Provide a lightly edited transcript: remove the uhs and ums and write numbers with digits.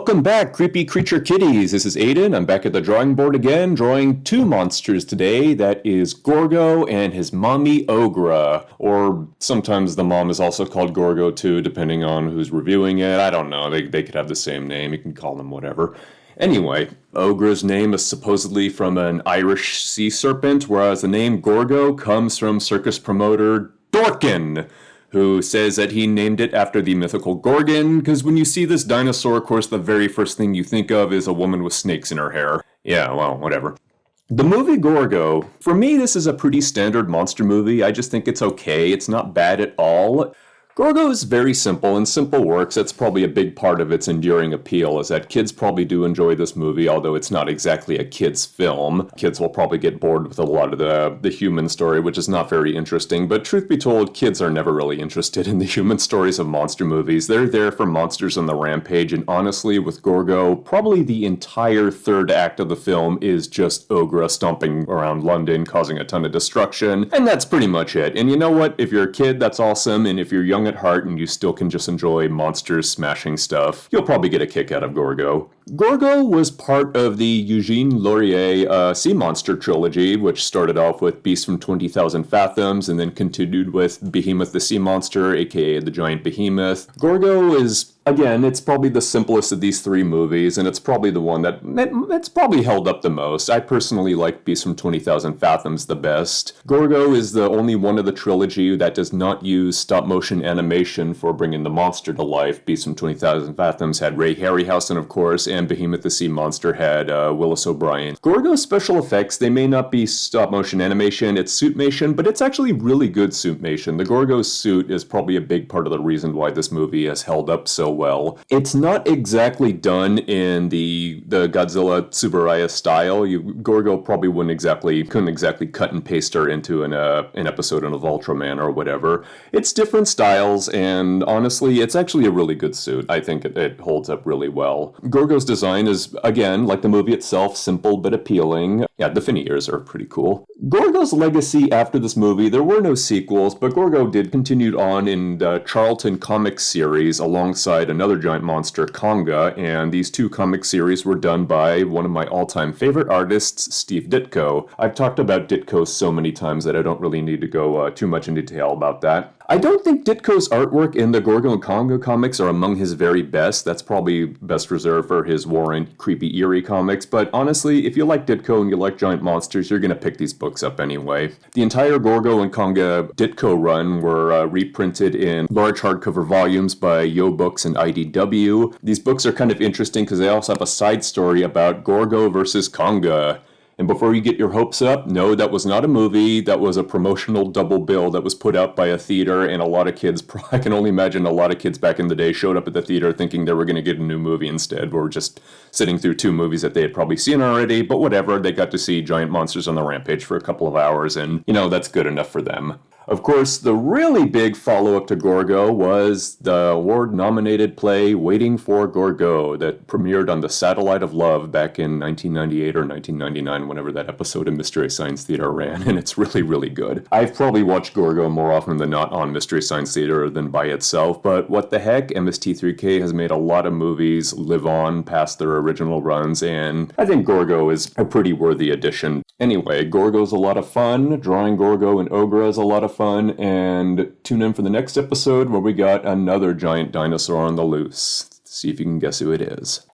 Welcome back, creepy creature kitties. This is Aiden. I'm back at the drawing board again, drawing two monsters today. That is Gorgo and his mommy, Ogra. Or sometimes the mom is also called Gorgo too, depending on who's reviewing it. I don't know. They could have the same name. You can call them whatever. Anyway, Ogra's name is supposedly from an Irish sea serpent, whereas the name Gorgo comes from circus promoter Dorkin, who says that he named it after the mythical Gorgon, because when you see this dinosaur, of course, the very first thing you think of is a woman with snakes in her hair. Yeah, well, whatever. The movie Gorgo, for me, this is a pretty standard monster movie. I just think it's okay. It's not bad at all. Gorgo is very simple, and simple works. That's probably a big part of its enduring appeal, is that kids probably do enjoy this movie, although it's not exactly a kid's film. Kids will probably get bored with a lot of the human story, which is not very interesting, but truth be told, kids are never really interested in the human stories of monster movies. They're there for monsters on the rampage, and honestly, with Gorgo, probably the entire third act of the film is just Ogra stomping around London, causing a ton of destruction, and that's pretty much it. And you know what? If you're a kid, that's awesome, and if you're young at heart and you still can just enjoy monsters smashing stuff, you'll probably get a kick out of Gorgo. Gorgo was part of the Eugene Laurier sea monster trilogy, which started off with Beast from 20,000 Fathoms and then continued with Behemoth the Sea Monster, aka the Giant Behemoth. Gorgo is, again, it's probably the simplest of these three movies, and it's probably the one that's probably held up the most. I personally like Beast from 20,000 Fathoms the best. Gorgo is the only one of the trilogy that does not use stop-motion animation for bringing the monster to life. Beast from 20,000 Fathoms had Ray Harryhausen, of course, and Behemoth the Sea Monster had Willis O'Brien. Gorgo's special effects, they may not be stop-motion animation, it's suitmation, but it's actually really good suitmation. The Gorgo's suit is probably a big part of the reason why this movie has held up so well. It's not exactly done in the Godzilla Tsuburaya style. Gorgo probably couldn't exactly cut and paste her into an episode of Ultraman or whatever. It's different styles, and honestly, it's actually a really good suit. I think it holds up really well. Gorgo's design is, again, like the movie itself, simple but appealing. Yeah, the fin ears are pretty cool. Gorgo's legacy after this movie, there were no sequels, but Gorgo did continue on in the Charlton comics series alongside another giant monster, Konga, and these two comic series were done by one of my all-time favorite artists, Steve Ditko. I've talked about Ditko so many times that I don't really need to go too much in detail about that. I don't think Ditko's artwork in the Gorgo and Konga comics are among his very best. That's probably best reserved for his War and Creepy Eerie comics, but honestly, if you like Ditko and you like giant monsters, you're gonna pick these books up anyway. The entire Gorgo and Konga Ditko run were reprinted in large hardcover volumes by Yo Books and IDW. These books are kind of interesting because they also have a side story about Gorgo versus Konga. And before you get your hopes up, no, that was not a movie. That was a promotional double bill that was put out by a theater, and a lot of kids, I can only imagine a lot of kids back in the day showed up at the theater thinking they were going to get a new movie instead, or just sitting through two movies that they had probably seen already, but whatever, they got to see giant monsters on the rampage for a couple of hours, and, that's good enough for them. Of course, the really big follow-up to Gorgo was the award-nominated play Waiting for Gorgo that premiered on the Satellite of Love back in 1998 or 1999, whenever that episode of Mystery Science Theater ran, and it's really, really good. I've probably watched Gorgo more often than not on Mystery Science Theater than by itself, but what the heck, MST3K has made a lot of movies live on past their original runs, and I think Gorgo is a pretty worthy addition. Anyway, Gorgo's a lot of fun, drawing Gorgo and Ogra is a lot of fun, and tune in for the next episode where we got another giant dinosaur on the loose. See if you can guess who it is.